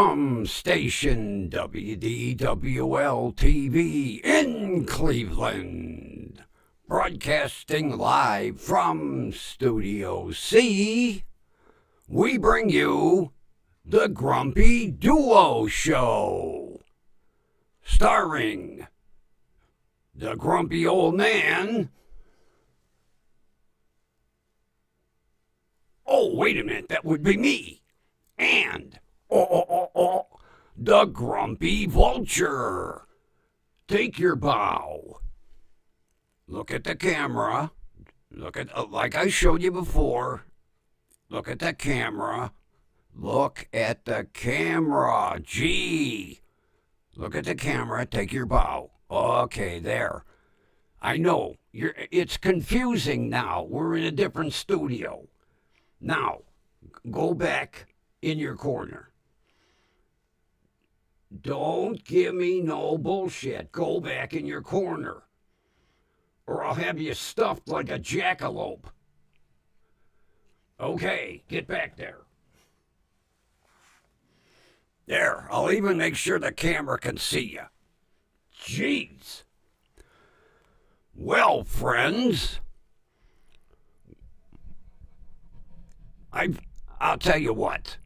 from station WDWL TV in Cleveland, broadcasting live from Studio C, we bring you the Grumpy Duo Show, starring the grumpy old man. Oh, wait a minute, that would be me. And, the Grumpy Vulture. Take your bow. Look at the camera. Look at, like I showed you before. Look at the camera. Look at the camera. Gee. Look at the camera. Take your bow. Okay, there. I know. It's confusing now. We're in a different studio. Now, go back in your corner. Don't give me no bullshit. Go back in your corner, or I'll have you stuffed like a jackalope. Okay, get back there. There, I'll even make sure the camera can see you. Jeez. Well, friends, I'll tell you what.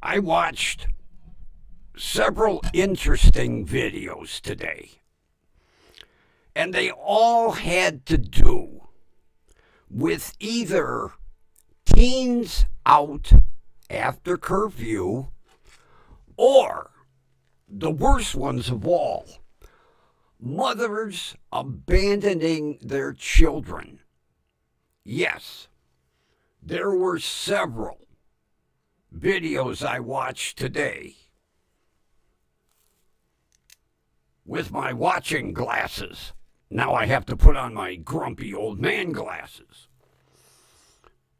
I watched several interesting videos today, and they all had to do with either teens out after curfew or, the worst ones of all, mothers abandoning their children. Yes. There were several videos I watched today with my watching glasses. Now I have to put on my grumpy old man glasses.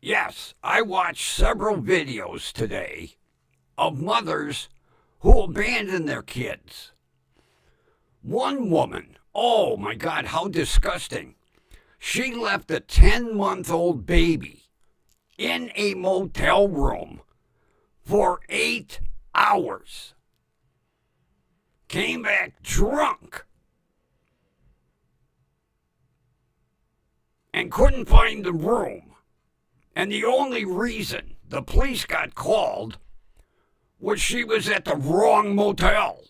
Yes, I watched several videos today of mothers who abandon their kids. One woman, oh my God, how disgusting. She left a 10-month-old baby in a motel room for 8 hours. Came back drunk and couldn't find the room. And the only reason the police got called was she was at the wrong motel.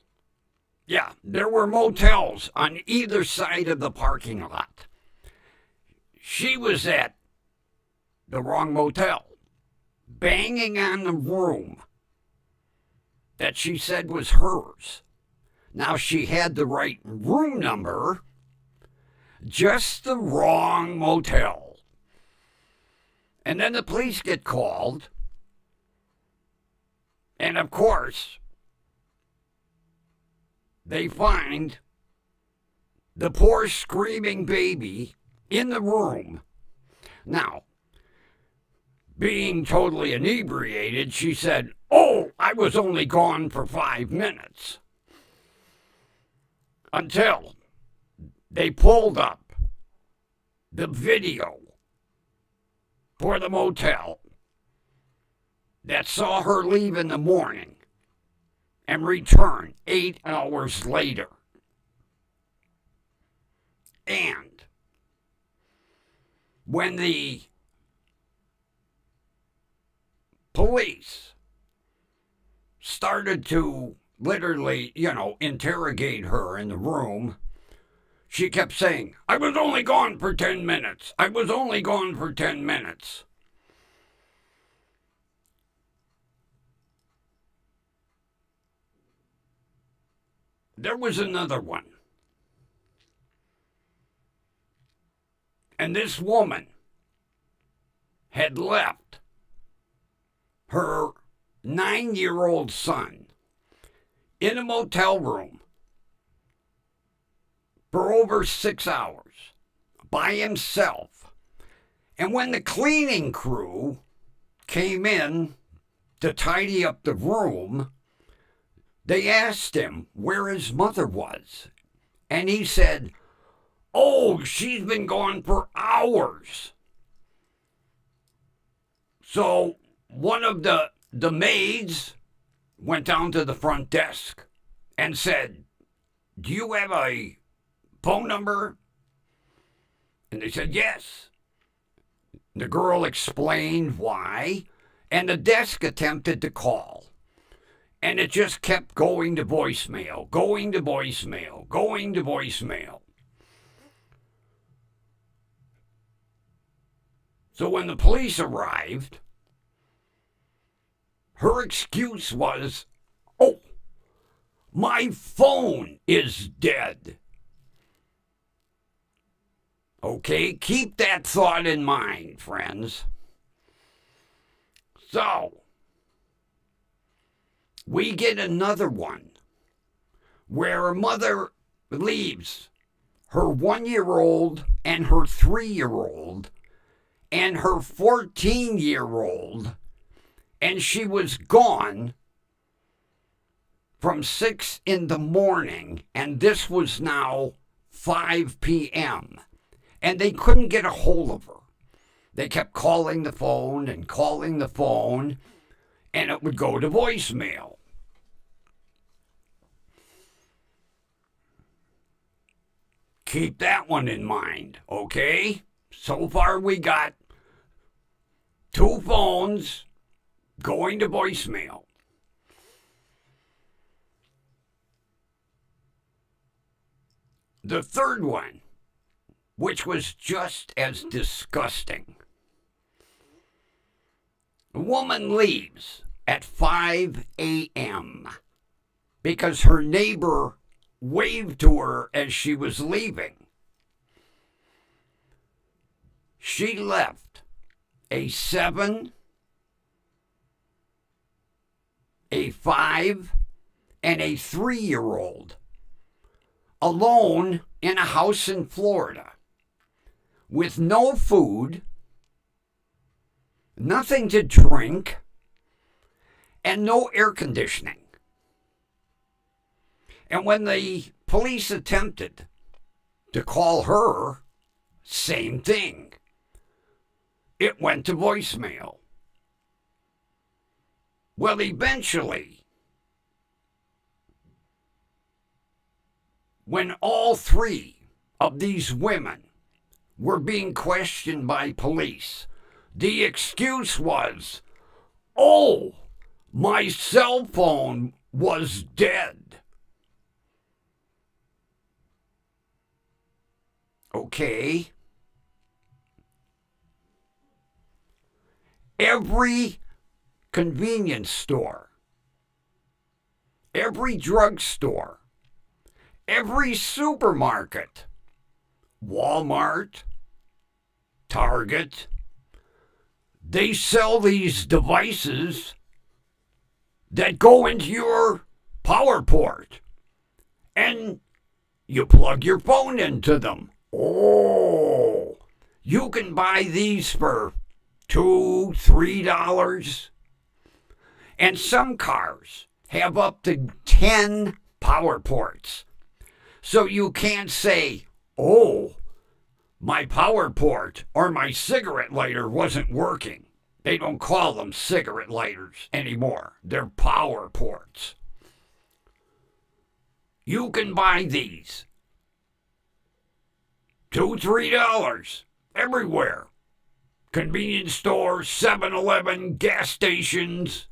Yeah, there were motels on either side of the parking lot. She was at the wrong motel, banging on the room that she said was hers. Now, she had the right room number, just the wrong motel. And then the police get called, and of course, they find the poor screaming baby in the room. Now, being totally inebriated, she said, "Oh, I was only gone for 5 minutes." Until they pulled up the video for the motel that saw her leave in the morning and return 8 hours later. And when the police started to literally, interrogate her in the room, she kept saying, "I was only gone for 10 minutes. I was only gone for 10 minutes. There was another one. And this woman had left her 9-year-old son in a motel room for over 6 hours by himself. And when the cleaning crew came in to tidy up the room, they asked him where his mother was. And he said, "Oh, she's been gone for hours." So one of the maids went down to the front desk and said, "Do you have a phone number?" And they said, "Yes." The girl explained why, and the desk attempted to call. And it just kept going to voicemail, going to voicemail, going to voicemail. So when the police arrived, her excuse was, "Oh, my phone is dead." Okay, keep that thought in mind, friends. So, we get another one where a mother leaves her 1-year-old and her 3-year-old and her 14-year-old, and she was gone from 6 in the morning, and this was now 5 p.m., and they couldn't get a hold of her. They kept calling the phone, and it would go to voicemail. Keep that one in mind, okay? So far we got 2 phones going to voicemail. The third one, which was just as disgusting. A woman leaves at 5 a.m. because her neighbor waved to her as she was leaving. She left a 7, a 5, and a 3-year-old alone in a house in Florida with no food, nothing to drink, and no air conditioning. And when the police attempted to call her, same thing. It went to voicemail. Well, eventually, when all 3 of these women were being questioned by police, the excuse was, "Oh, my cell phone was dead." Okay. Every convenience store, every drugstore, every supermarket, Walmart, Target, they sell these devices that go into your power port, and you plug your phone into them. Oh, you can buy these for $2, $3. And some cars have up to 10 power ports. So you can't say, "Oh, my power port or my cigarette lighter wasn't working." They don't call them cigarette lighters anymore. They're power ports. You can buy these. $2, $3 everywhere. Convenience stores, 7-Eleven, gas stations,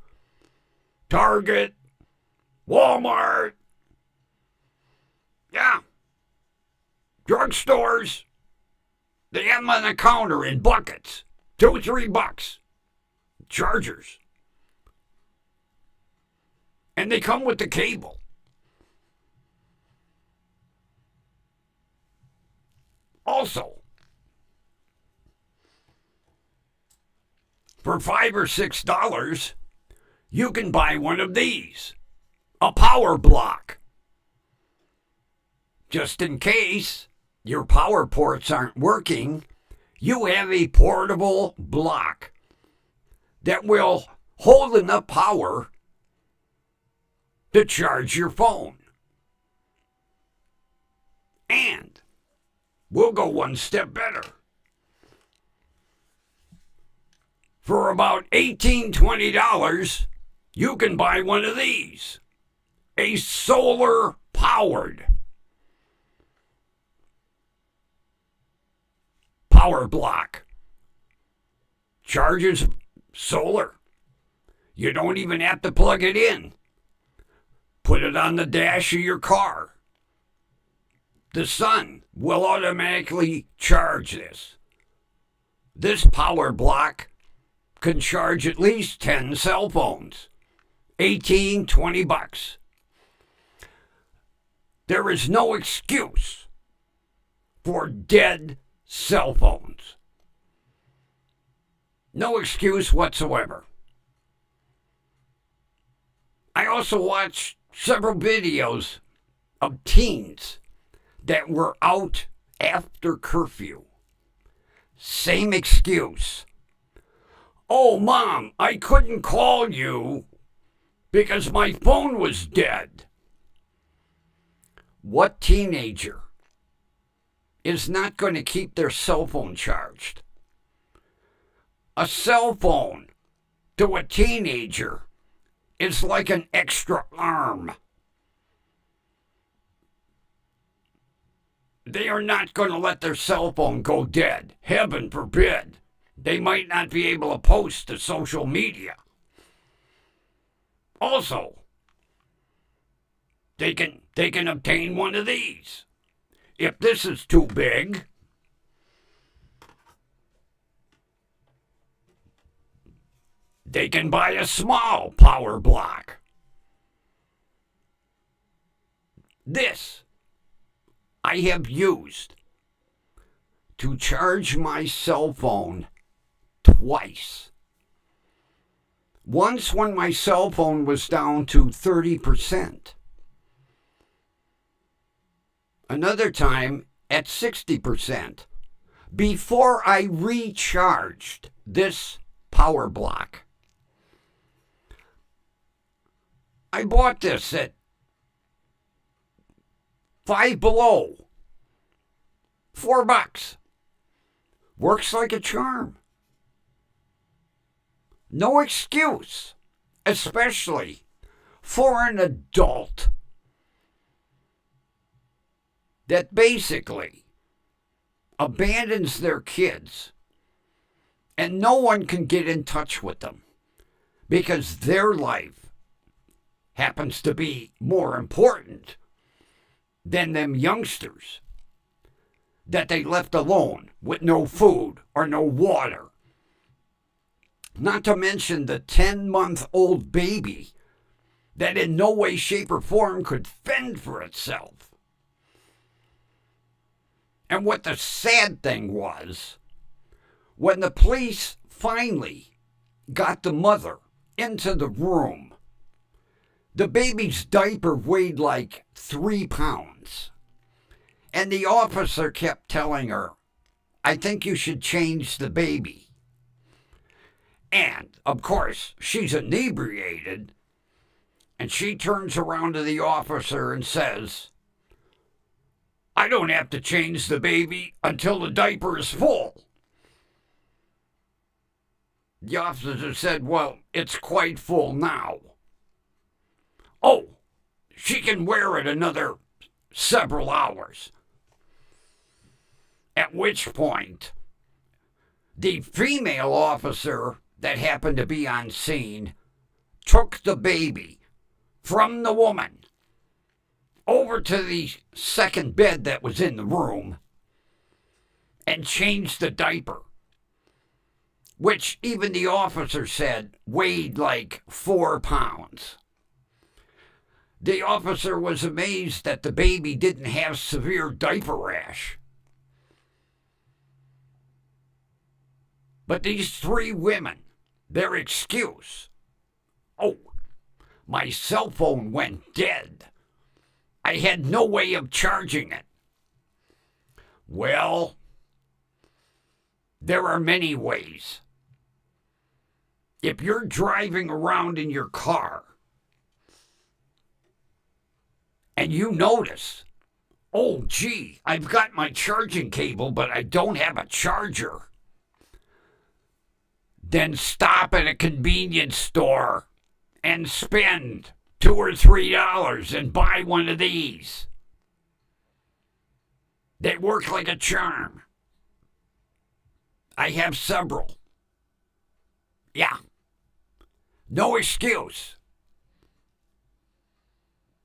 Target, Walmart. Yeah. Drugstores. They have them on the counter in buckets. $2, $3. Chargers. And they come with the cable. Also, for $5 or $6, you can buy one of these, a power block. Just in case your power ports aren't working, you have a portable block that will hold enough power to charge your phone. And we'll go one step better. For about $18, $20, you can buy one of these. A solar-powered power block. Charges solar. You don't even have to plug it in. Put it on the dash of your car. The sun will automatically charge this. This power block can charge at least 10 cell phones. 18, 20 bucks. There is no excuse for dead cell phones. No excuse whatsoever. I also watched several videos of teens that were out after curfew. Same excuse. Oh, Mom, I couldn't call you because my phone was dead. What teenager is not going to keep their cell phone charged? A cell phone to a teenager is like an extra arm. They are not going to let their cell phone go dead. Heaven forbid. They might not be able to post to social media. Also, they can obtain one of these. If this is too big, they can buy a small power block. This I have used to charge my cell phone twice. Once when my cell phone was down to 30%. Another time at 60%. Before I recharged this power block. I bought this at Five Below. $4. Works like a charm. No excuse, especially for an adult that basically abandons their kids and no one can get in touch with them because their life happens to be more important than them youngsters that they left alone with no food or no water. Not to mention the 10-month-old baby that in no way, shape, or form could fend for itself. And what the sad thing was, when the police finally got the mother into the room, the baby's diaper weighed like 3 pounds. And the officer kept telling her, I think you should change the baby. And, of course, she's inebriated, and she turns around to the officer and says, I don't have to change the baby until the diaper is full. The officer said, well, it's quite full now. Oh, she can wear it another several hours. At which point, the female officer that happened to be on scene took the baby from the woman over to the second bed that was in the room and changed the diaper, which even the officer said weighed like 4 pounds. The officer was amazed that the baby didn't have severe diaper rash. But these 3 women, their excuse, oh, my cell phone went dead. I had no way of charging it. Well, there are many ways. If you're driving around in your car and you notice, oh, gee, I've got my charging cable, but I don't have a charger, then stop at a convenience store and spend $2 or $3 and buy one of these. They work like a charm. I have several. Yeah. No excuse.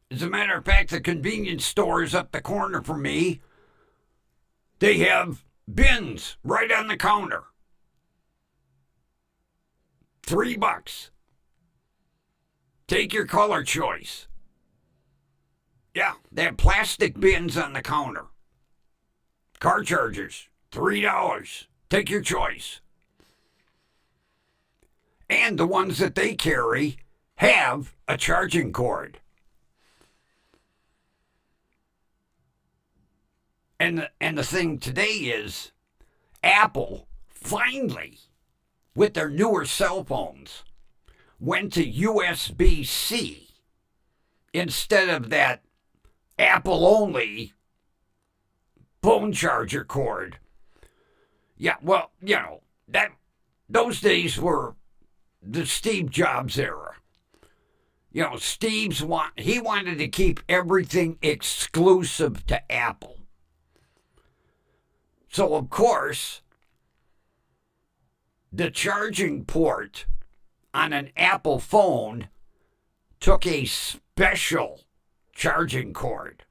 As a matter of fact, the convenience stores up the corner from me, they have bins right on the counter. $3. Take your color choice. Yeah, they have plastic bins on the counter. Car chargers, $3. Take your choice. And the ones that they carry have a charging cord. And the thing today is, Apple finally, with their newer cell phones, went to USB-C instead of that Apple-only phone charger cord. Yeah, well, those days were the Steve Jobs era. He wanted to keep everything exclusive to Apple. So, of course, the charging port on an Apple phone took a special charging cord.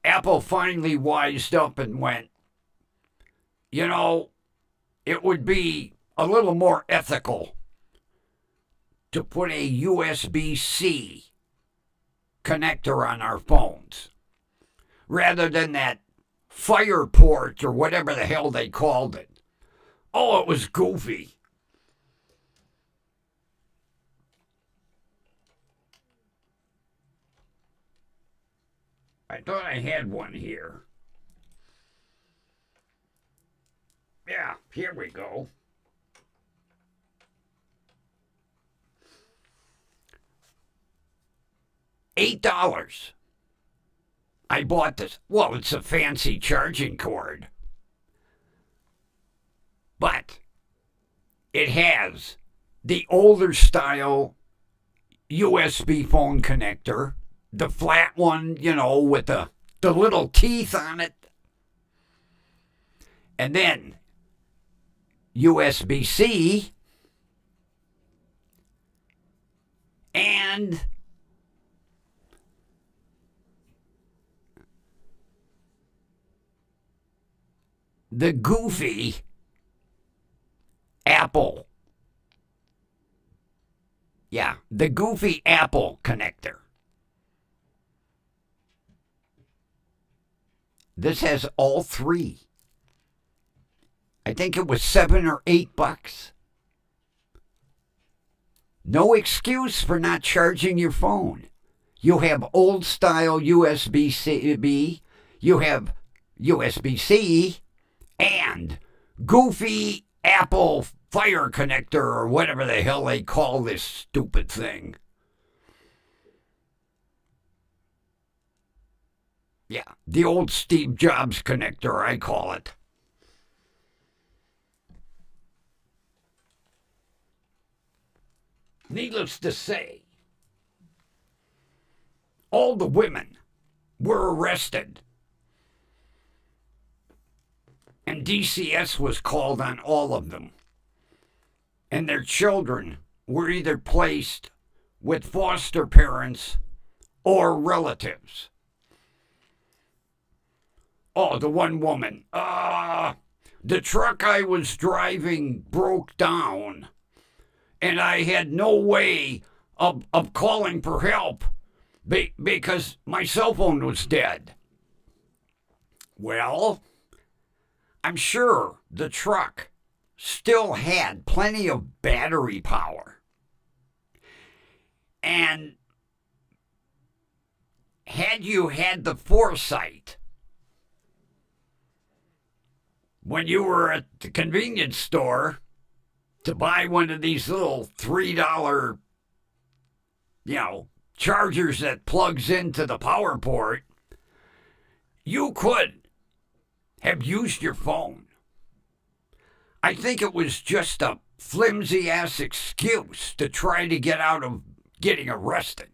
Apple finally wised up and went, it would be a little more ethical to put a USB-C connector on our phones rather than that fire port or whatever the hell they called it. Oh, it was goofy. I thought I had one here. Yeah, here we go. $8. I bought this. Well, it's a fancy charging cord. But it has the older style USB phone connector, the flat one, with the little teeth on it. And then USB-C and the goofy Apple. Yeah, the goofy Apple connector. This has all three. I think it was $7 or $8. No excuse for not charging your phone. You have old style USB-C, you have USB-C, and goofy Apple fire connector or whatever the hell they call this stupid thing. Yeah, the old Steve Jobs connector, I call it. Needless to say, all the women were arrested. And DCS was called on all of them. And their children were either placed with foster parents or relatives. Oh, the one woman. The truck I was driving broke down. And I had no way of calling for help because my cell phone was dead. Well, I'm sure the truck still had plenty of battery power. And had you had the foresight when you were at the convenience store to buy one of these little $3, chargers that plugs into the power port, you could have used your phone. I think it was just a flimsy-ass excuse to try to get out of getting arrested.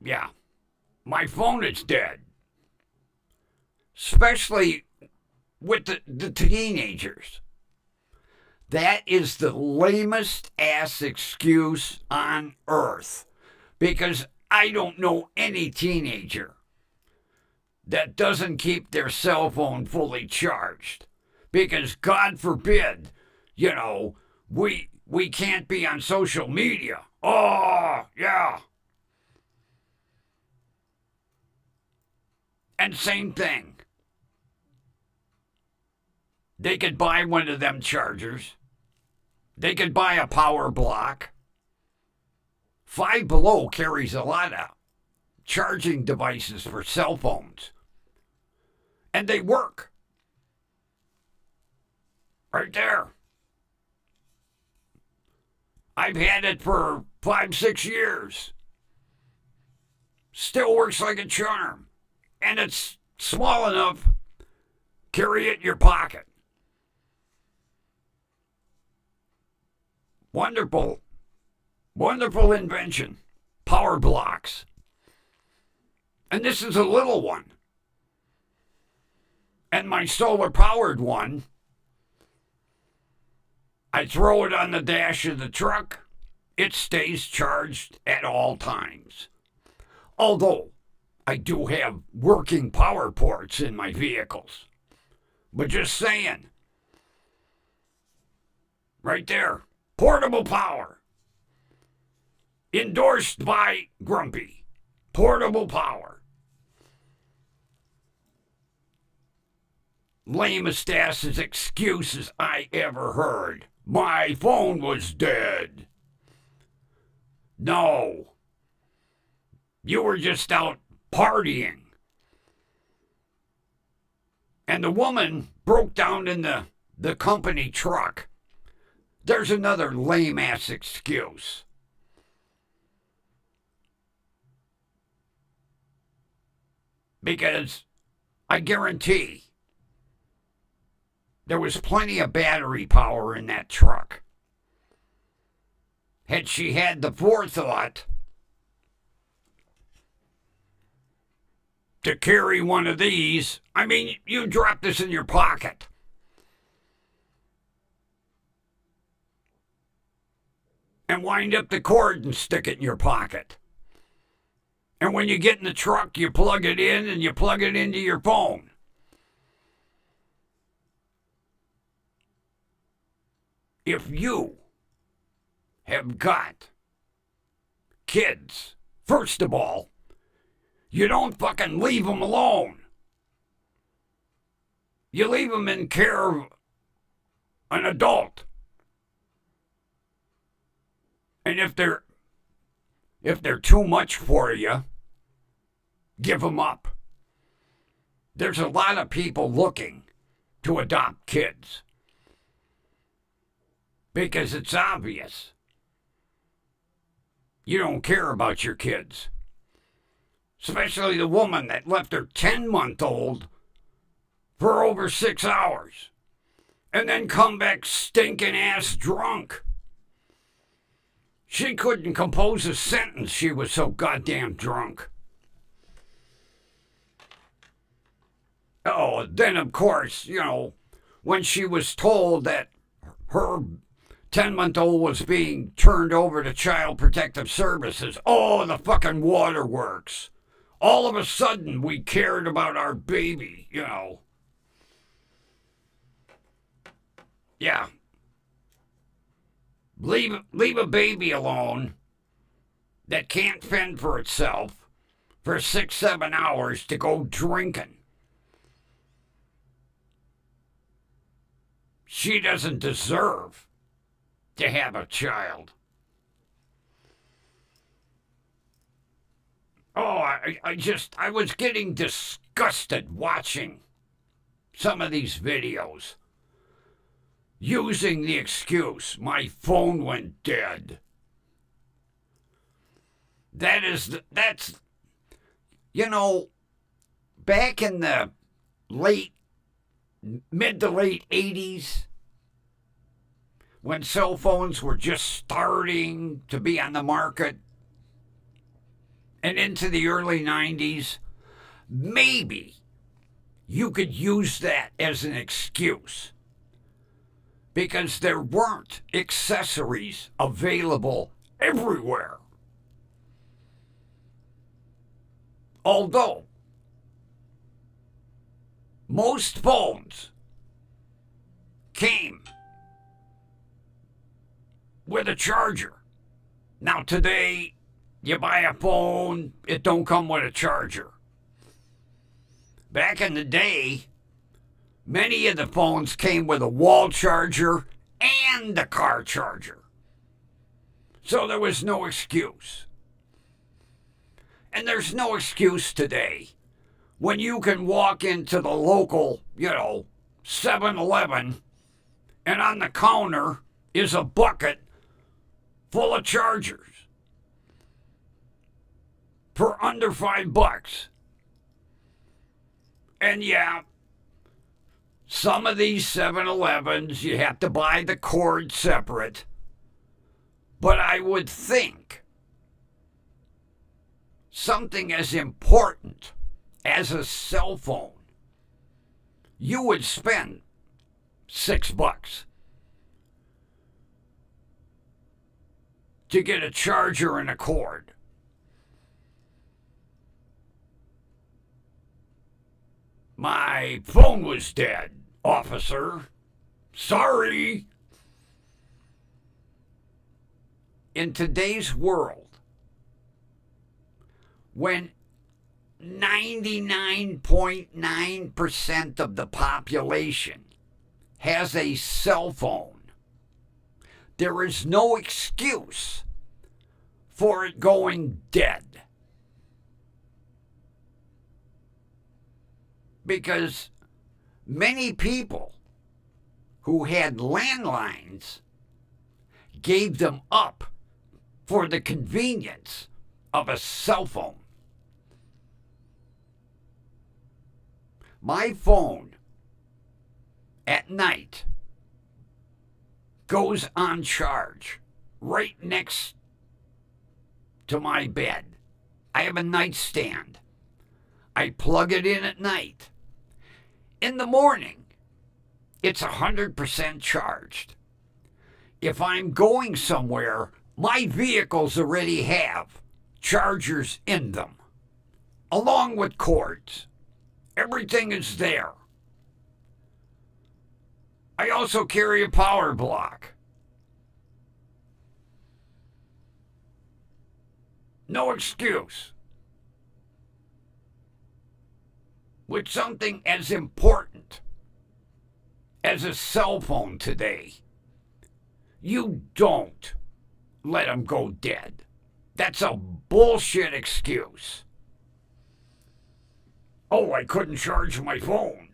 Yeah, my phone is dead. Especially with the teenagers. That is the lamest ass excuse on earth. Because I don't know any teenager that doesn't keep their cell phone fully charged. Because God forbid, we can't be on social media. Oh, yeah. And same thing. They could buy one of them chargers. They could buy a power block. Five Below carries a lot of charging devices for cell phones. And they work. Right there. I've had it for 5-6 years. Still works like a charm. And it's small enough, carry it in your pocket. Wonderful, wonderful invention. Power blocks. And this is a little one. And my solar-powered one, I throw it on the dash of the truck. It stays charged at all times. Although, I do have working power ports in my vehicles. But just saying. Right there. Portable power. Endorsed by Grumpy. Portable power. Lamest ass's excuses I ever heard. My phone was dead. No. You were just out partying. And the woman broke down in the company truck. There's another lame-ass excuse. Because I guarantee there was plenty of battery power in that truck. Had she had the forethought to carry one of these, I mean, you drop this in your pocket. And wind up the cord and stick it in your pocket. And when you get in the truck, you plug it in and you plug it into your phone. If you have got kids, first of all, you don't fucking leave them alone. You leave them in care of an adult. And if they're too much for you, give them up. There's a lot of people looking to adopt kids. Because it's obvious. You don't care about your kids. Especially the woman that left her 10-month-old for over 6 hours. And then come back stinking ass drunk. She couldn't compose a sentence. She was so goddamn drunk. Oh, then of course, when she was told that her 10-month-old was being turned over to Child Protective Services. Oh, the fucking waterworks. All of a sudden, we cared about our baby, Yeah. Leave a baby alone that can't fend for itself for 6-7 hours to go drinking. She doesn't deserve to have a child. Oh, I was getting disgusted watching some of these videos. Using the excuse, my phone went dead. That's, back in the mid to late 80s, when cell phones were just starting to be on the market, and into the early 90s, maybe you could use that as an excuse because there weren't accessories available everywhere. Although most phones came with a charger. Now today, you buy a phone, it don't come with a charger. Back in the day, many of the phones came with a wall charger and a car charger. So there was no excuse. And there's no excuse today when you can walk into the local, 7-Eleven, and on the counter is a bucket full of chargers for under $5. And yeah, some of these 7-Elevens, you have to buy the cord separate. But I would think something as important as a cell phone, you would spend $6 to get a charger and a cord. My phone was dead, officer. Sorry. In today's world, when 99.9% of the population has a cell phone, there is no excuse for it going dead. Because many people who had landlines gave them up for the convenience of a cell phone. My phone at night goes on charge right next to my bed. I have a nightstand. I plug it in at night. In the morning, it's 100% charged. If I'm going somewhere, my vehicles already have chargers in them, along with cords. Everything is there. I also carry a power block. No excuse. With something as important as a cell phone today, you don't let them go dead. That's a bullshit excuse. Oh, I couldn't charge my phone.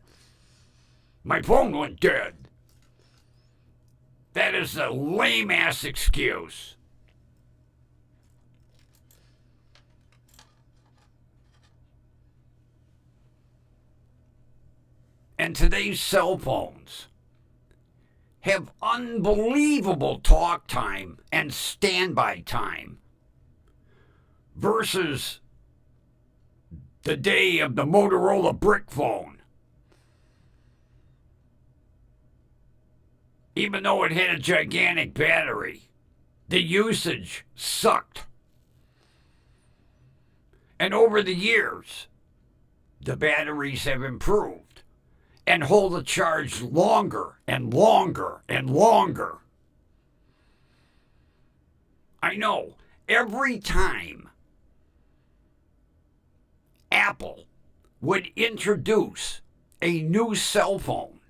My phone went dead. That is a lame-ass excuse. And today's cell phones have unbelievable talk time and standby time versus the day of the Motorola brick phone. Even though it had a gigantic battery, the usage sucked. And over the years, the batteries have improved and hold a charge longer and longer and longer. I know, every time Apple would introduce a new cell phone,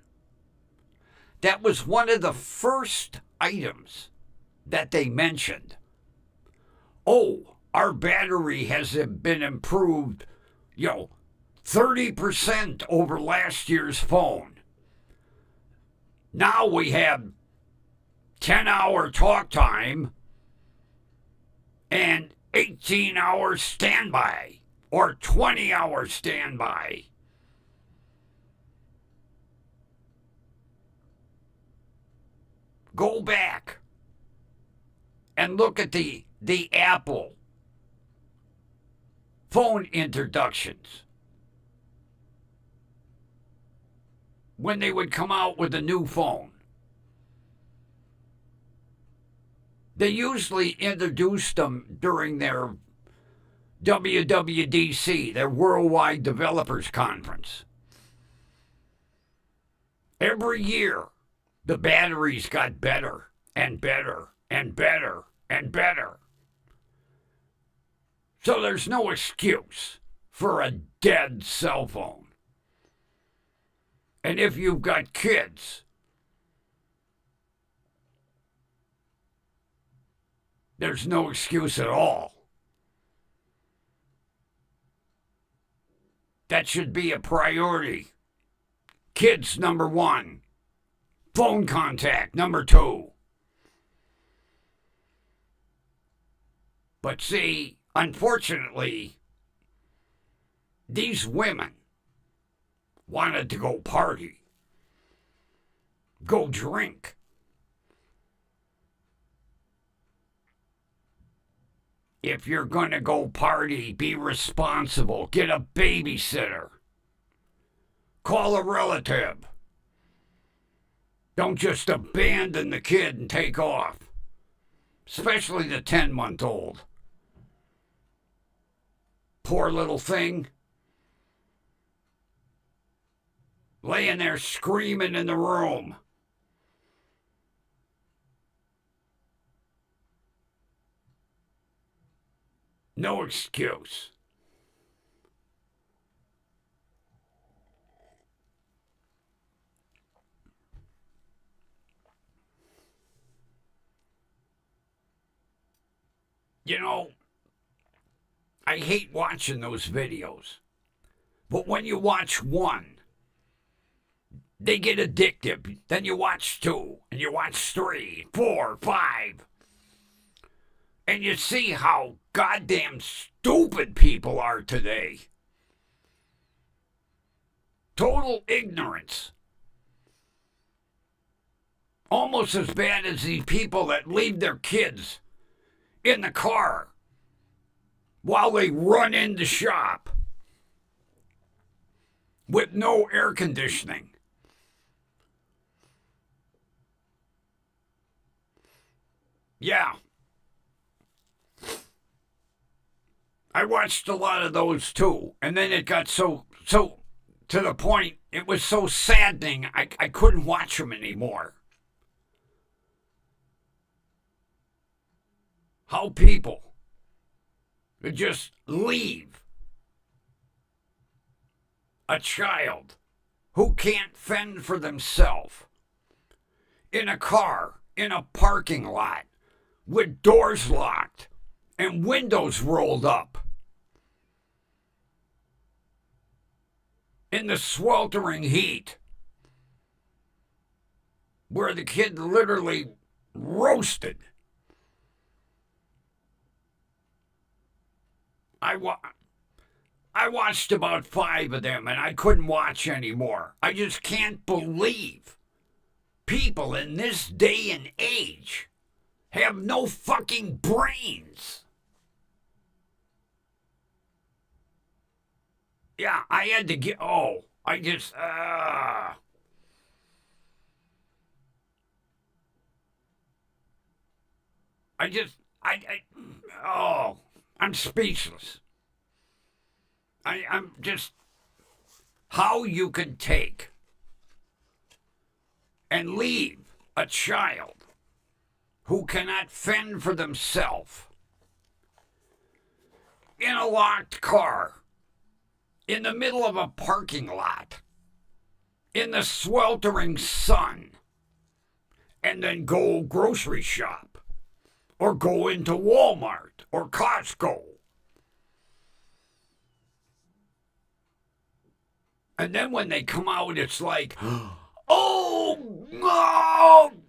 that was one of the first items that they mentioned. Oh, our battery has been improved, 30% over last year's phone. Now we have 10-hour talk time and 18-hour standby or 20-hour standby. Go back and look at the Apple phone introductions. When they would come out with a new phone, they usually introduced them during their WWDC, their Worldwide Developers Conference. Every year, the batteries got better and better and better and better. So there's no excuse for a dead cell phone. And if you've got kids, there's no excuse at all. That should be a priority. Kids, number one. Phone contact, number two. But see, unfortunately, these women wanted to go party, go drink. If you're going to go party, be responsible. Get a babysitter. Call a relative. Don't just abandon the kid and take off. Especially the 10-month-old. Poor little thing. Laying there screaming in the room. No excuse. You know, I hate watching those videos. But when you watch one, they get addictive. Then you watch two, and you watch 3, 4, 5. And you see how goddamn stupid people are today. Total ignorance. Almost as bad as these people that leave their kids in the car while they run into shop with no air conditioning. Yeah. I watched a lot of those too, and then it got so to the point, it was so saddening, I couldn't watch them anymore. How people would just leave a child who can't fend for themselves in a car, in a parking lot, with doors locked and windows rolled up. In the sweltering heat, where the kid literally roasted. I watched about 5 of them, and I couldn't watch anymore. I just can't believe people in this day and age have no fucking brains. Yeah, I had to get, I'm speechless. I'm just, how you can take and leave a child who cannot fend for themselves in a locked car, in the middle of a parking lot, in the sweltering sun, and then go grocery shop or go into Walmart or Costco. And then when they come out, it's like, oh,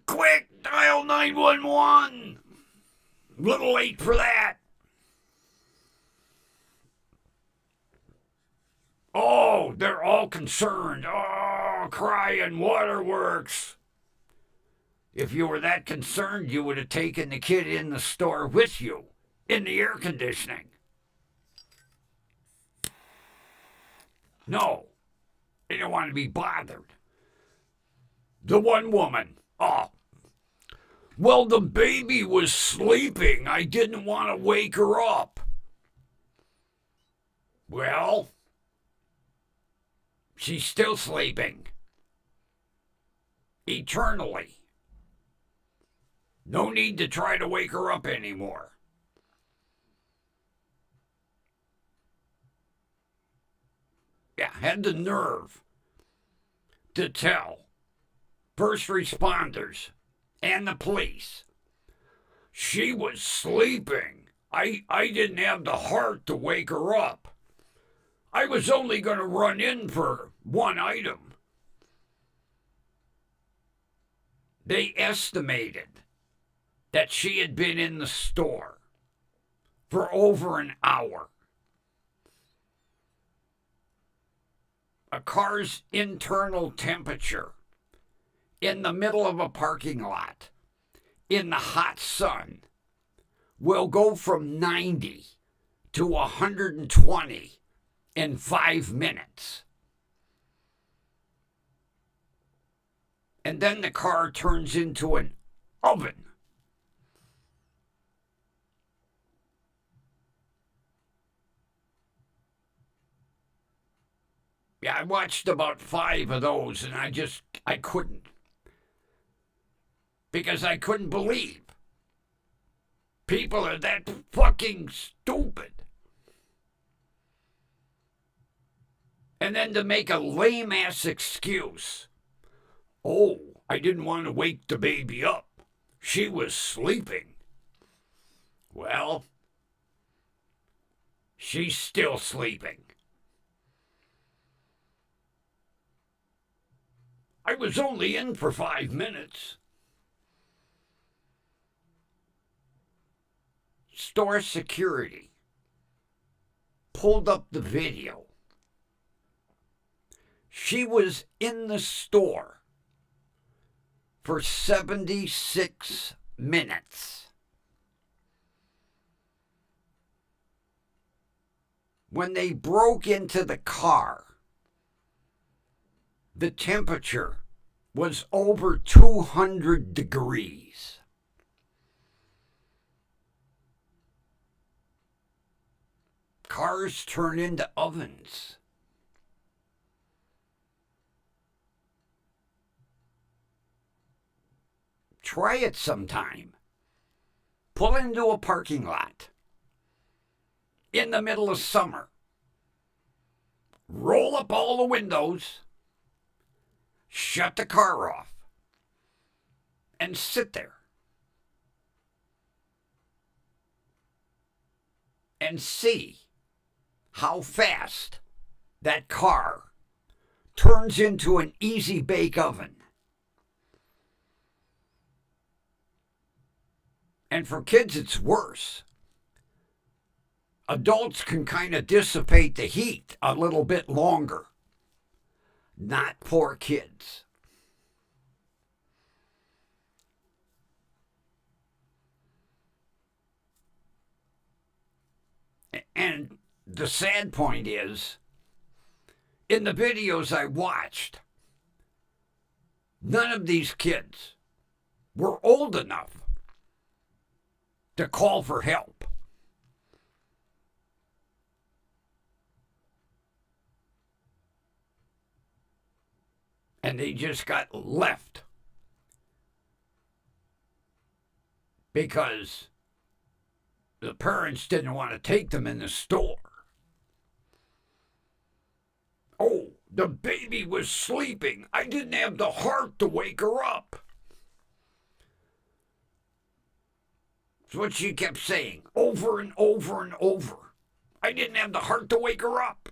quick, dial 911. Little late for that. Oh, they're all concerned. Oh, crying, waterworks. If you were that concerned, you would have taken the kid in the store with you in the air conditioning. No, they didn't want to be bothered. The one woman, oh, well, the baby was sleeping. I didn't want to wake her up. Well, she's still sleeping. Eternally. No need to try to wake her up anymore. Yeah, had the nerve to tell first responders and the police she was sleeping. I didn't have the heart to wake her up. I was only going to run in for one item. They estimated that she had been in the store for over an hour. A car's internal temperature in the middle of a parking lot in the hot sun will go from 90 to 120 in 5 minutes. And then the car turns into an oven. Yeah, I watched about 5 of those and I couldn't. Because I couldn't believe people are that fucking stupid. And then to make a lame-ass excuse. Oh, I didn't want to wake the baby up. She was sleeping. Well, she's still sleeping. I was only in for 5 minutes. Store security pulled up the video. She was in the store for 76 minutes. When they broke into the car, the temperature was over 200 degrees. Cars turn into ovens. Try it sometime. Pull into a parking lot in the middle of summer. Roll up all the windows. Shut the car off. And sit there. And see how fast that car turns into an easy bake oven. And for kids, it's worse. Adults can kind of dissipate the heat a little bit longer. Not poor kids. And the sad point is, in the videos I watched, none of these kids were old enough to call for help. And they just got left because the parents didn't want to take them in the store. Oh, the baby was sleeping. I didn't have the heart to wake her up. That's what she kept saying over and over and over. I didn't have the heart to wake her up.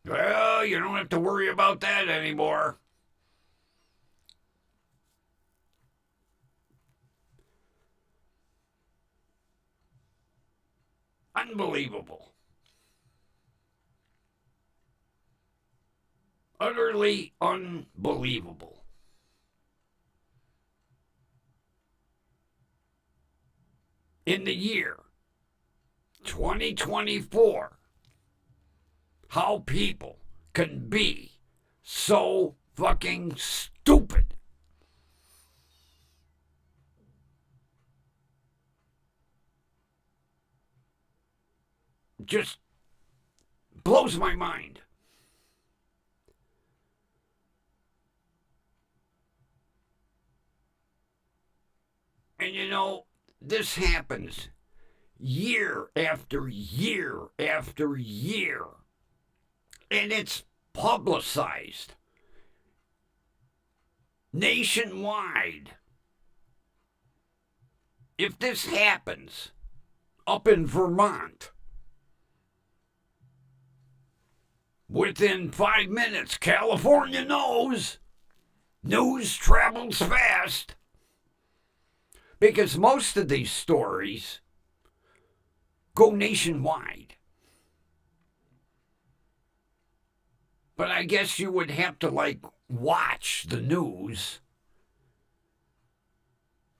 Well, you don't have to worry about that anymore. Unbelievable. Utterly unbelievable. in the year 2024 how people can be so fucking stupid. Just blows my mind. And you know, this happens year after year after year. And it's publicized nationwide. If this happens up in Vermont, within 5 minutes, California knows. News travels fast. Because most of these stories go nationwide. But I guess you would have to, watch the news.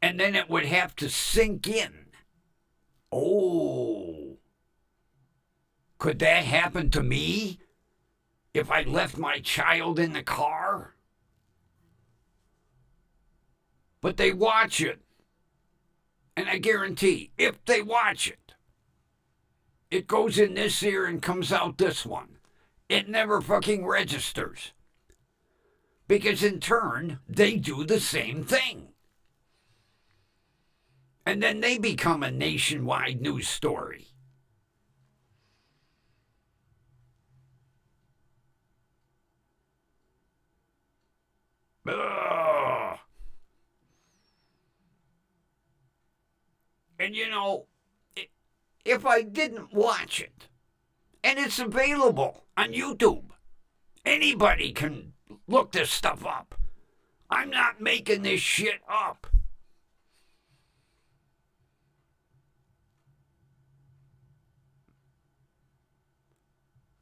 And then it would have to sink in. Oh, could that happen to me if I left my child in the car? But they watch it. And I guarantee, if they watch it, it goes in this ear and comes out this one. It never fucking registers. Because in turn, they do the same thing. And then they become a nationwide news story. Ugh. And you know, if I didn't watch it, and it's available on YouTube, anybody can look this stuff up. I'm not making this shit up.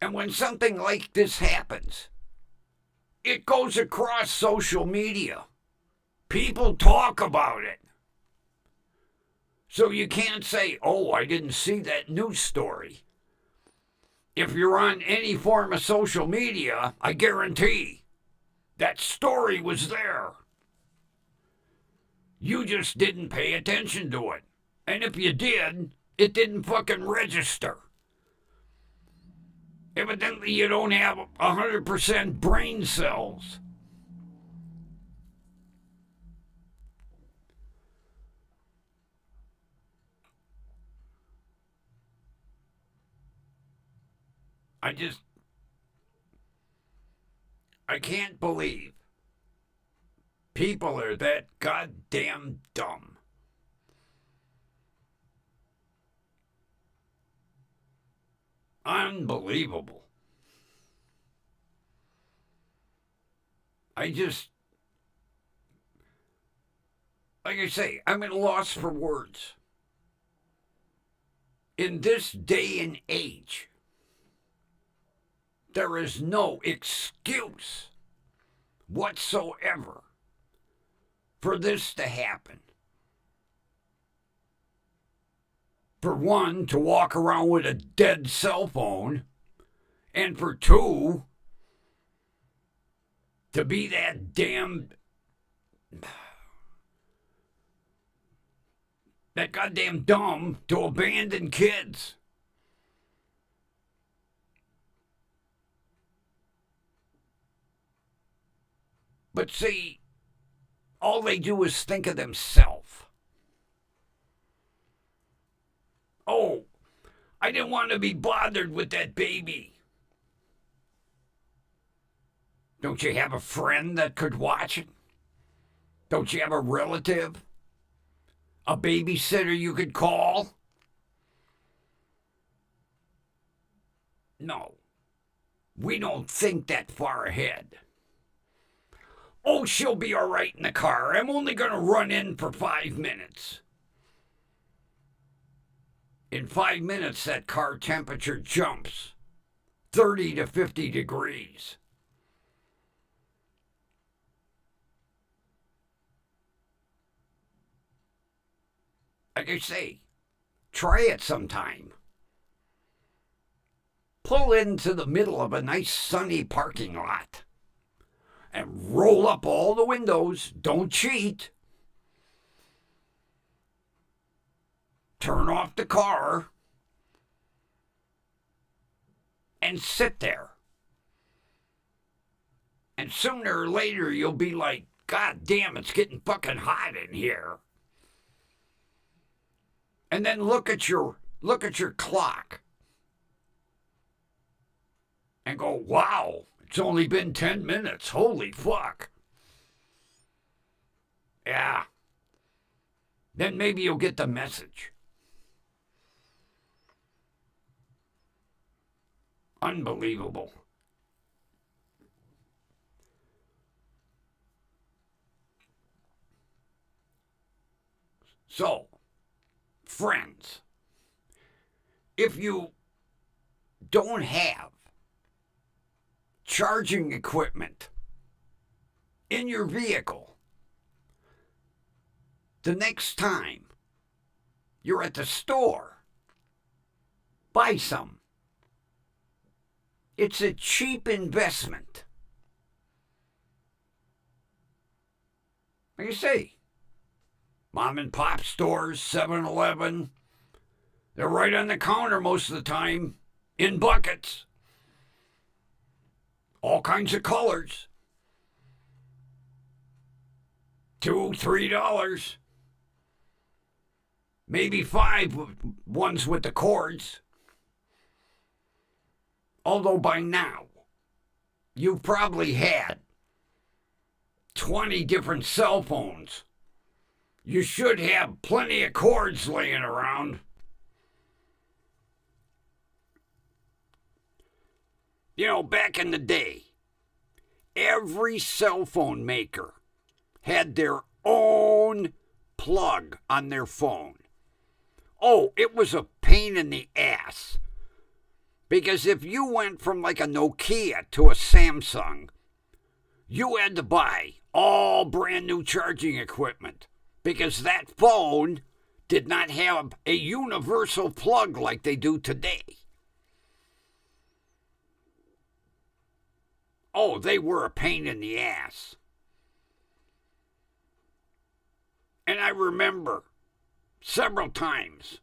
And when something like this happens, it goes across social media. People talk about it. So you can't say, oh, I didn't see that news story. If you're on any form of social media, I guarantee that story was there. You just didn't pay attention to it. And if you did, it didn't fucking register. Evidently, you don't have 100% brain cells. I can't believe people are that goddamn dumb. Unbelievable. Like I say, I'm at a loss for words. In this day and age, there is no excuse whatsoever for this to happen. For one, to walk around with a dead cell phone, and for two, to be that goddamn dumb to abandon kids. But see, all they do is think of themselves. Oh, I didn't want to be bothered with that baby. Don't you have a friend that could watch it? Don't you have a relative? A babysitter you could call? No. We don't think that far ahead. Oh, she'll be all right in the car. I'm only going to run in for 5 minutes. In 5 minutes, that car temperature jumps 30 to 50 degrees. Like I say, Try it sometime. Pull into the middle of a nice sunny parking lot and roll up all the windows. Don't cheat. Turn off the car and sit there. And sooner or later you'll be like, God damn, it's getting fucking hot in here. And then look at your clock and go, wow, it's only been 10 minutes. Holy fuck. Yeah. Then maybe you'll get the message. Unbelievable. So, friends, if you don't have charging equipment in your vehicle, the next time you're at the store, buy some. It's a cheap investment. Like I say, mom and pop stores, 7-Eleven, they're right on the counter most of the time, in buckets. All kinds of colors. $2, $3. Maybe $5 ones with the cords. Although by now, you've probably had 20 different cell phones. You should have plenty of cords laying around. You know, back in the day, every cell phone maker had their own plug on their phone. Oh, it was a pain in the ass. Because if you went from like a Nokia to a Samsung, you had to buy all brand new charging equipment. Because that phone did not have a universal plug like they do today. Oh, they were a pain in the ass. And I remember several times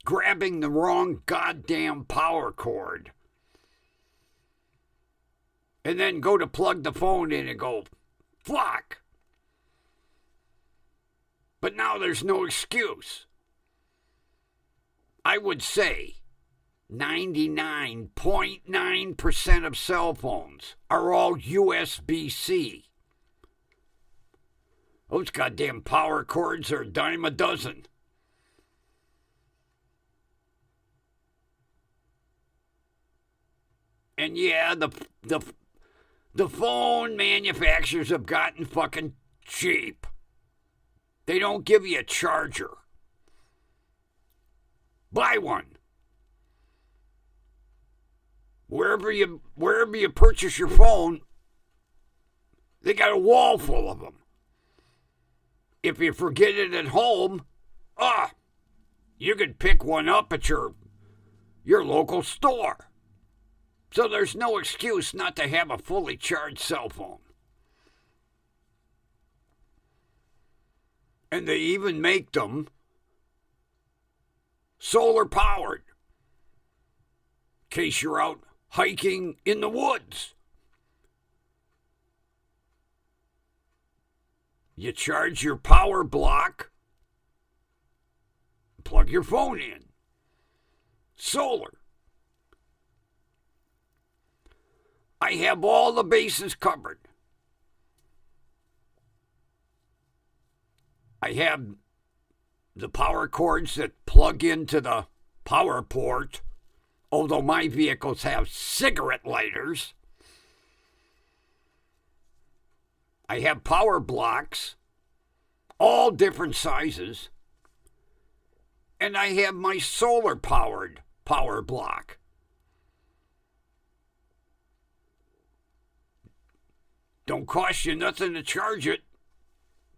grabbing the wrong goddamn power cord. And then go to plug the phone in and go, fuck. But now there's no excuse. I would say 99.9% of cell phones are all USB-C. Those goddamn power cords are a dime a dozen. And yeah, the phone manufacturers have gotten fucking cheap. They don't give you a charger. Buy one. Wherever you purchase your phone, they got a wall full of them. If you forget it at home, you could pick one up at your local store. So there's no excuse not to have a fully charged cell phone. And they even make them solar powered. In case you're out hiking in the woods. You charge your power block, plug your phone in. Solar. I have all the bases covered. I have the power cords that plug into the power port, although my vehicles have cigarette lighters. I have power blocks, all different sizes, and I have my solar-powered power block. Don't cost you nothing to charge it.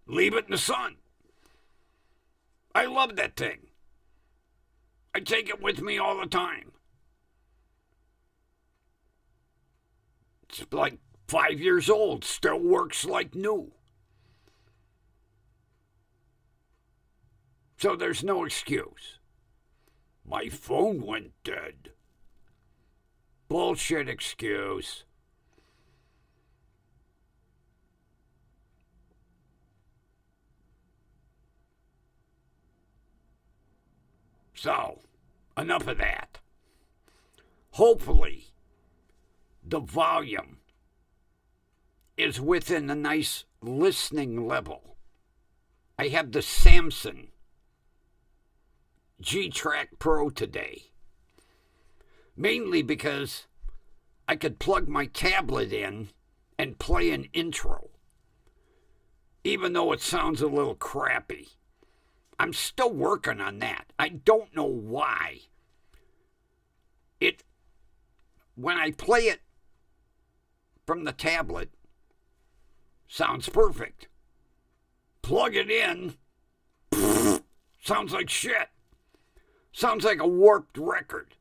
Leave it in the sun. I love that thing. I take it with me all the time. It's like 5 years old, still works like new. So there's no excuse. My phone went dead. Bullshit excuse. So, enough of that. Hopefully, the volume is within a nice listening level. I have the Samson G-Track Pro today, mainly because I could plug my tablet in and play an intro, even though it sounds a little crappy. I'm still working on that. I don't know why. When I play it from the tablet, sounds perfect. Plug it in, sounds like shit. Sounds like a warped record.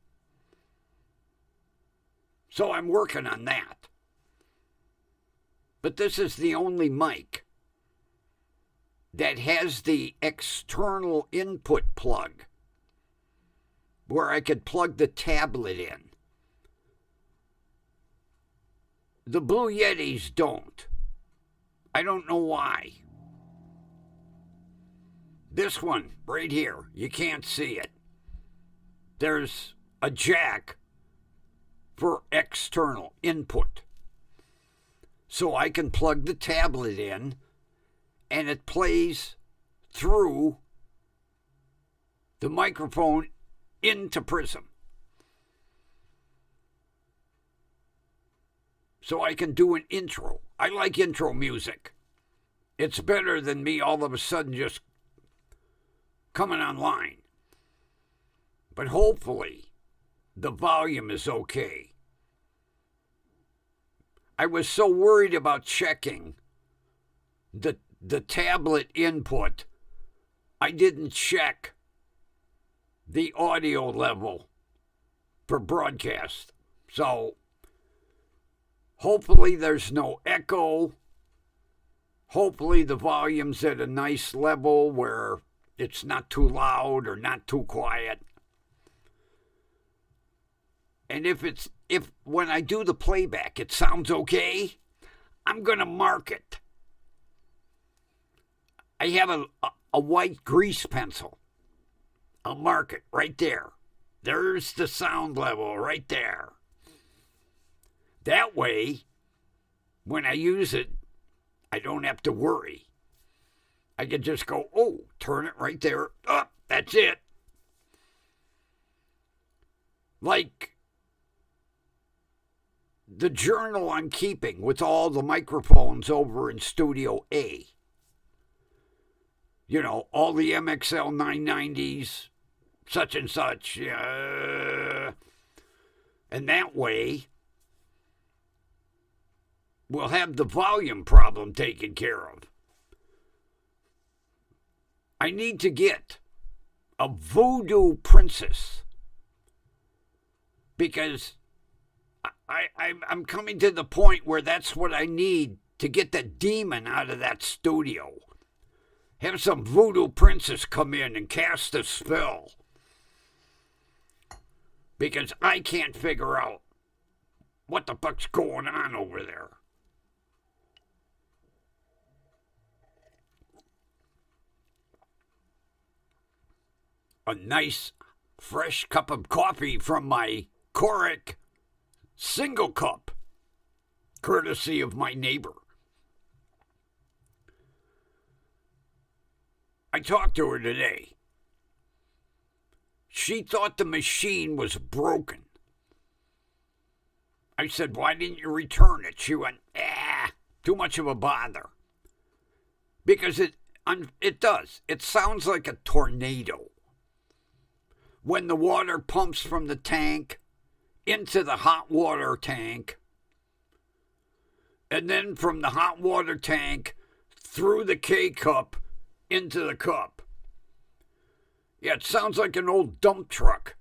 So I'm working on that. But this is the only mic that has the external input plug where I could plug the tablet in. The Blue Yetis don't. I don't know why. This one right here, you can't see it. There's a jack for external input. So I can plug the tablet in and it plays through the microphone into Prism. So I can do an intro. I like intro music. It's better than me all of a sudden just coming online. But hopefully the volume is okay. I was so worried about checking the tablet input, I didn't check the audio level for broadcast. So hopefully there's no echo. Hopefully the volume's at a nice level where it's not too loud or not too quiet. And if when I do the playback it sounds okay, I'm going to mark it. I have a white grease pencil. I'll mark it right there. There's the sound level right there. That way, when I use it, I don't have to worry. I can just go, oh, turn it right there. Oh, that's it. Like the journal I'm keeping with all the microphones over in Studio A. You know, all the MXL 990s, such and such. And that way, we'll have the volume problem taken care of. I need to get a voodoo princess because I'm coming to the point where that's what I need to get the demon out of that studio. Have some voodoo princess come in and cast a spell. Because I can't figure out what the fuck's going on over there. A nice fresh cup of coffee from my Coric single cup, courtesy of my neighbor. I talked to her today. She thought the machine was broken. I said, why didn't you return it? She went, too much of a bother. Because it does. It sounds like a tornado. When the water pumps from the tank into the hot water tank, and then from the hot water tank through the K-cup into the cup. Yeah, it sounds like an old dump truck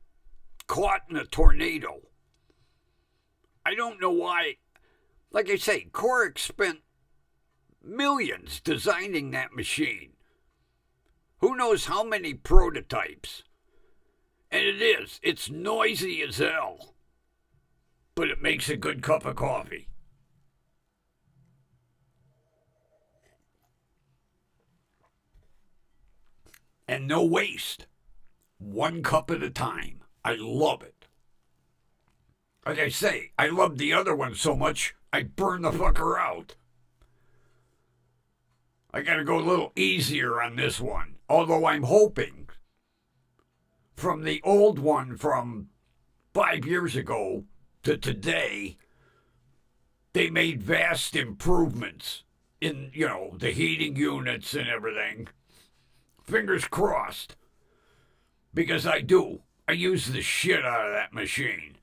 caught in a tornado. I don't know why. Like I say, Corrick spent millions designing that machine. Who knows how many prototypes? And it's noisy as hell. But it makes a good cup of coffee. And no waste. One cup at a time. I love it. Like I say, I love the other one so much, I burn the fucker out. I gotta go a little easier on this one. Although I'm hoping from the old one from 5 years ago to today, they made vast improvements in, the heating units and everything. Fingers crossed. Because I do. I use the shit out of that machine.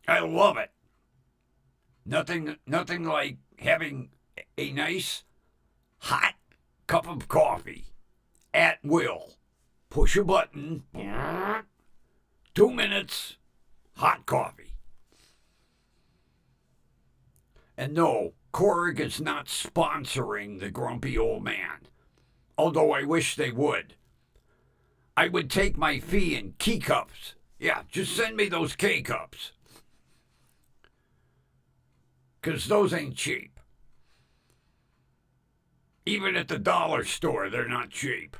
I love it. Nothing like having a nice hot cup of coffee at will. Push a button. 2 minutes. Hot coffee. And no, Corrick is not sponsoring the grumpy old man. Although I wish they would. I would take my fee in key cups. Yeah, just send me those K-cups. Because those ain't cheap. Even at the dollar store, they're not cheap.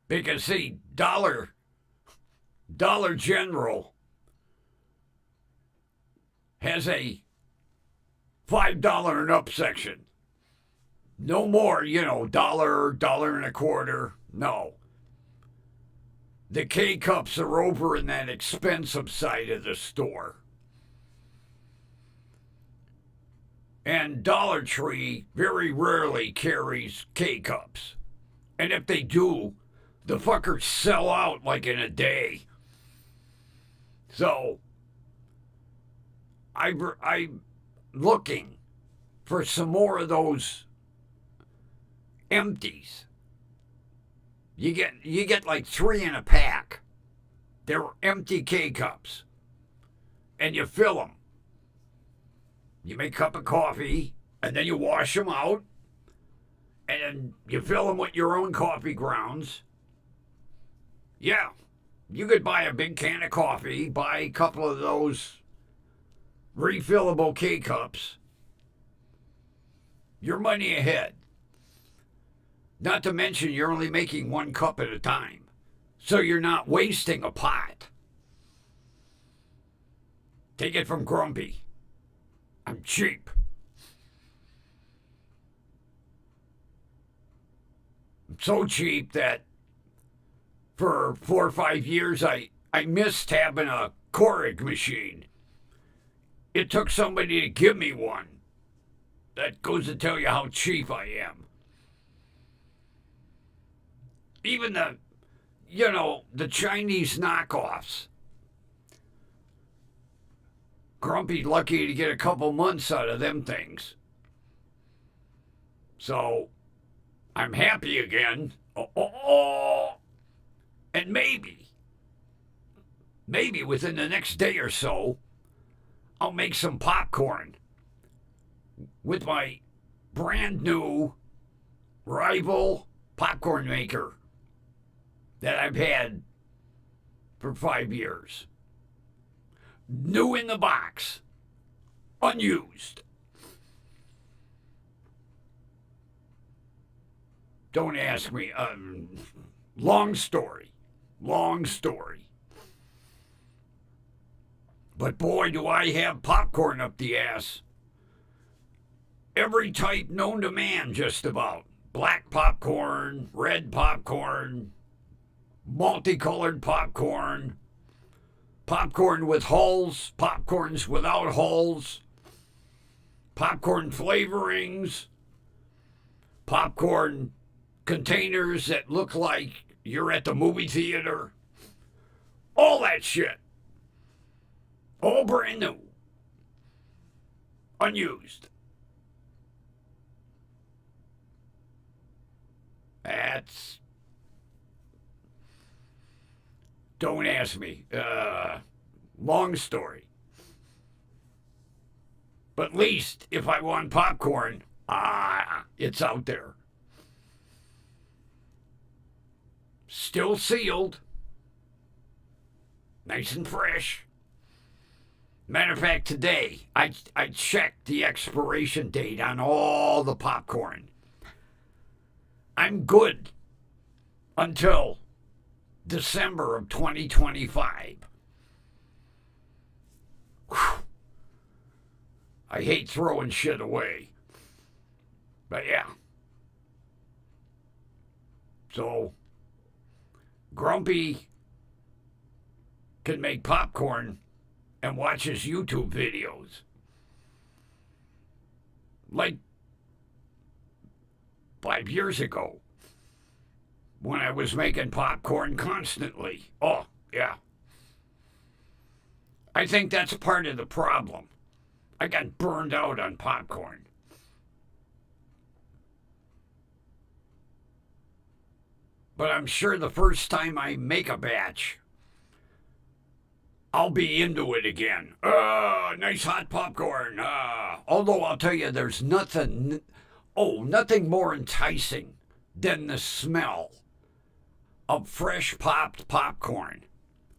Because, see, Dollar General has a $5 and up section. No more, dollar and a quarter. No. The K-cups are over in that expensive side of the store. And Dollar Tree very rarely carries K-cups. And if they do, the fuckers sell out like in a day. So, I'm looking for some more of those empties. You get like 3 in a pack. They're empty K-cups. And you fill them. You make a cup of coffee, and then you wash them out, and then you fill them with your own coffee grounds. Yeah, you could buy a big can of coffee, buy a couple of those refillable K-cups. You're money ahead. Not to mention you're only making 1 cup at a time, so you're not wasting a pot. Take it from Grumpy. I'm cheap. I'm so cheap that for 4 or 5 years I missed having a Corrick machine. It took somebody to give me one. That goes to tell you how cheap I am. Even the Chinese knockoffs. Grumpy lucky to get a couple months out of them things. So, I'm happy again. And maybe within the next day or so, I'll make some popcorn with my brand new rival popcorn maker that I've had for 5 years. New in the box. Unused. Don't ask me. Long story. But boy, do I have popcorn up the ass. Every type known to man, just about. Black popcorn, red popcorn, multicolored popcorn, popcorn with hulls, popcorns without hulls, popcorn flavorings, popcorn containers that look like you're at the movie theater. All that shit. All brand new. Unused. That's... Don't ask me. Long story. But at least if I want popcorn, it's out there. Still sealed. Nice and fresh. Matter of fact, today I checked the expiration date on all the popcorn. I'm good until December of 2025. Whew. I hate throwing shit away. But yeah. So, Grumpy can make popcorn and watch his YouTube videos. Like 5 years ago, when I was making popcorn constantly. Oh, yeah. I think that's part of the problem. I got burned out on popcorn. But I'm sure the first time I make a batch, I'll be into it again. Nice hot popcorn. Although I'll tell you, there's nothing more enticing than the smell of fresh popped popcorn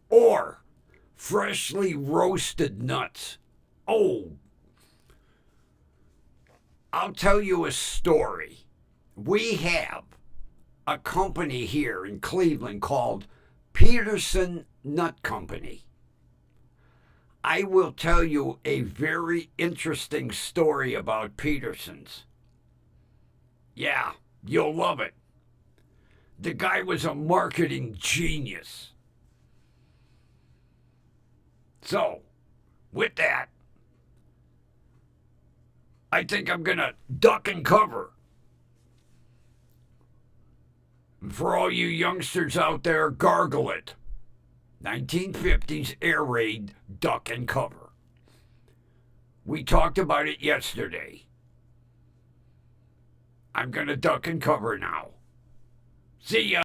or freshly roasted nuts. Oh, I'll tell you a story. We have a company here in Cleveland called Peterson Nut Company. I will tell you a very interesting story about Peterson's. Yeah, you'll love it. The guy was a marketing genius. So, with that, I think I'm going to duck and cover. For all you youngsters out there, gargle it. 1950s air raid, duck and cover. We talked about it yesterday. I'm going to duck and cover now. See ya.